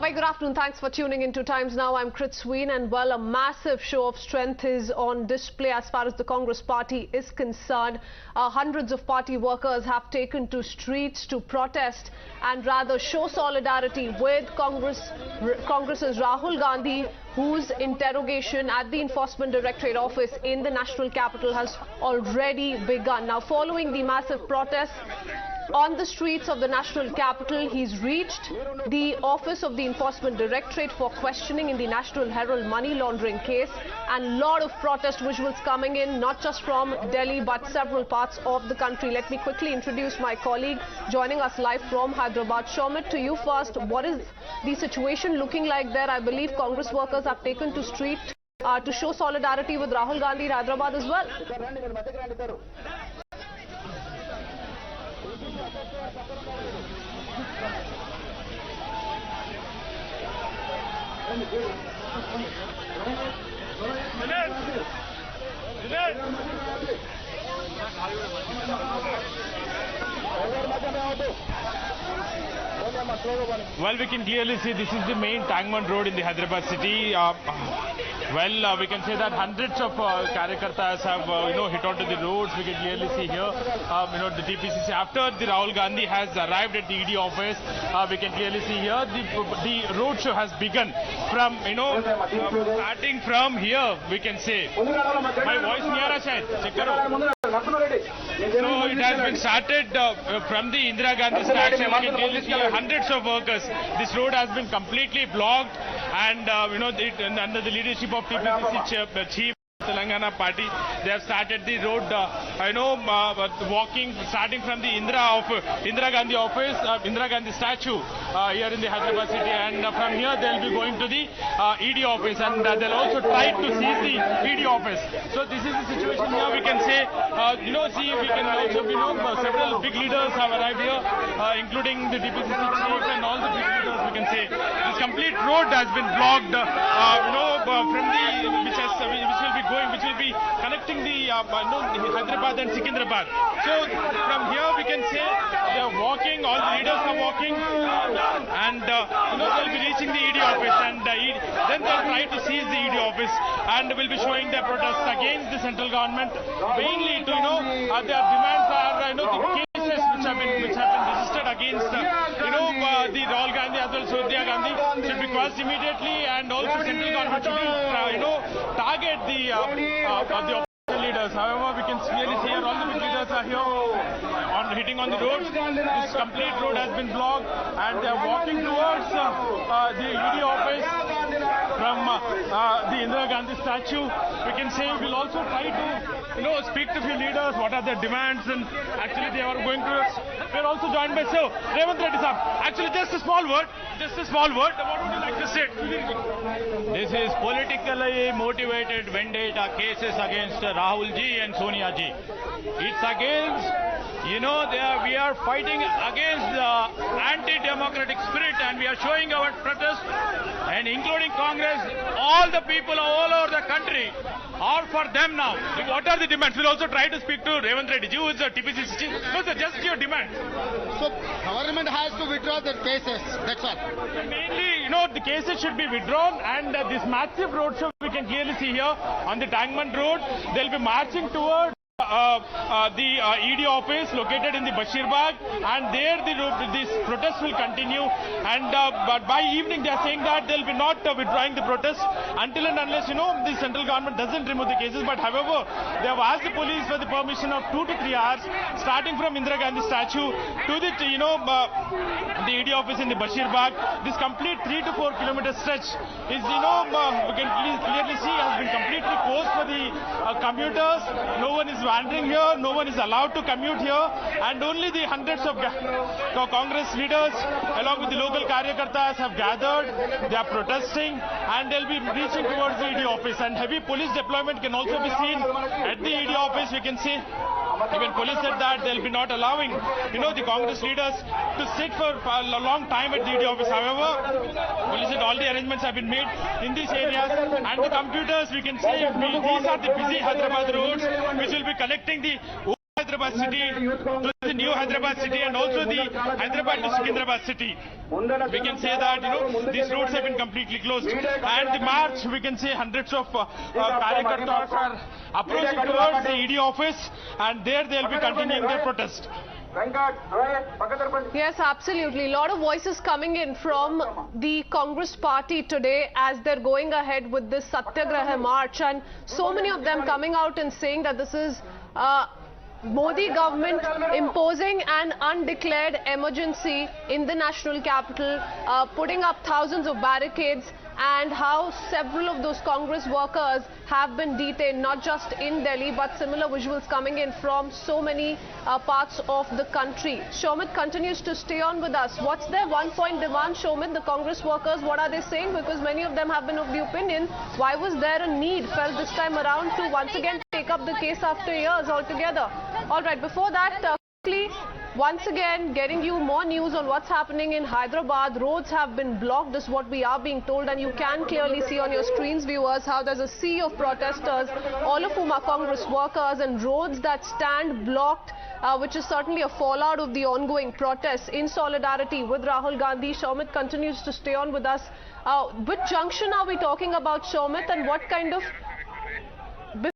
Very good afternoon. Thanks for tuning into Times Now. I'm Kritsween, and well, a massive show of strength is on display as far as the Congress party is concerned. Hundreds of party workers have taken to streets to protest and rather show solidarity with Congress's Rahul Gandhi, whose interrogation at the Enforcement Directorate office in the national capital has already begun. Now, following the massive protests on the streets of the national capital, he's reached the office of the Enforcement Directorate for questioning in the National Herald money laundering case, and a lot of protest visuals coming in, not just from Delhi but several parts of the country. Let me quickly introduce my colleague joining us live from Hyderabad. Shomit, to you first. What is the situation looking like there? I believe Congress workers have taken to street to show solidarity with Rahul Gandhi in Hyderabad as well. Well, we can clearly see this is the main Tangman Road in the Hyderabad city. We can say that hundreds of Karyakartas have, hit onto the roads. We can clearly see here, the TPCC. After the Rahul Gandhi has arrived at the ED office, we can clearly see here the road show has begun from, starting from here, we can say. My voice near check karo. So it has been started from the Indira Gandhi statue. We can clearly see hundreds of workers. This road has been completely blocked, and under the leadership of TPCC chief Telangana party, they have started the road, walking, starting from the Indira Gandhi office, Indira Gandhi statue here in the Hyderabad city, and from here they will be going to the ED office, and they'll also try to seize the ED office. So this is the situation here. We can say, we can also, several big leaders have arrived here, including the TPCC chief and all the big leaders. We can say this complete road has been blocked, from the which will be connecting the Hyderabad and Secunderabad. So from here we can say they are walking, all the leaders are walking, and they'll be reaching the ED office, and then they'll try to seize the ED office, and will be showing their protests against the central government, mainly to their demands are the cases which have been registered against the Rahul Gandhi as well as Sonia Gandhi should be quashed immediately, and also central government should target the opposition leaders. However, we can clearly see here all the big leaders are here hitting on the roads. This complete road has been blocked, and they are walking towards the ED office from the Indira Gandhi statue. We can say we'll also try to speak to few leaders, what are their demands, and actually they are going to. We're also joined by Revanth Reddy sir. Actually, just a small word. What would you like to say? This is politically motivated vendetta cases against Rahul ji and Sonia ji. It's against, we are fighting against the anti-democratic spirit, and we are showing our protest, and including Congress, all the people all over the country are for them now. What are the demands? We'll also try to speak to Revanth Reddy ji, who is the TPCC chief. No, sir, just your demand. So, government has to withdraw their cases, that's all. Mainly, the cases should be withdrawn, and this massive road show we can clearly see here on the Tangman Road. They'll be marching towards the ED office located in the Bashirbagh, and there this protest will continue, and but by evening they are saying that they'll be not withdrawing the protest until and unless the central government doesn't remove the cases. But however, they have asked the police for the permission of 2 to 3 hours, starting from Indira Gandhi statue to the the ED office in the Bashirbagh. This complete 3 to 4 kilometer stretch is we can clearly see has been completely closed for the commuters. No one is wandering here, no one is allowed to commute here, and only the hundreds of Congress leaders along with the local Karyakartas have gathered. They are protesting, and they'll be reaching towards the ED office, and heavy police deployment can also be seen at the ED office. We can see even police said that they'll be not allowing the Congress leaders to sit for a long time at the ED office. However, police said all the arrangements have been made in these areas, and the computers, we can see these are the busy Hyderabad roads which will be connecting the Hyderabad city to the new Hyderabad city and also the Hyderabad to Secunderabad city. We can say that, these roads have been completely closed. And the march, we can say hundreds of Karyakartas are approaching towards the ED office, and there they'll be continuing their protest. Yes, absolutely. A lot of voices coming in from the Congress party today as they're going ahead with this Satyagraha march, and so many of them coming out and saying that this is Modi government imposing an undeclared emergency in the national capital, putting up thousands of barricades, and how several of those Congress workers have been detained, not just in Delhi, but similar visuals coming in from so many parts of the country. Shomit continues to stay on with us. What's their one-point demand, Shomit? The Congress workers, what are they saying? Because many of them have been of the opinion, why was there a need felt this time around to once again take up the case after years altogether? All right, before that, quickly, once again, getting you more news on what's happening in Hyderabad. Roads have been blocked, is what we are being told, and you can clearly see on your screens, viewers, how there's a sea of protesters, all of whom are Congress workers, and roads that stand blocked, which is certainly a fallout of the ongoing protests in solidarity with Rahul Gandhi. Shomit continues to stay on with us. Which junction are we talking about, Shomit, and what kind of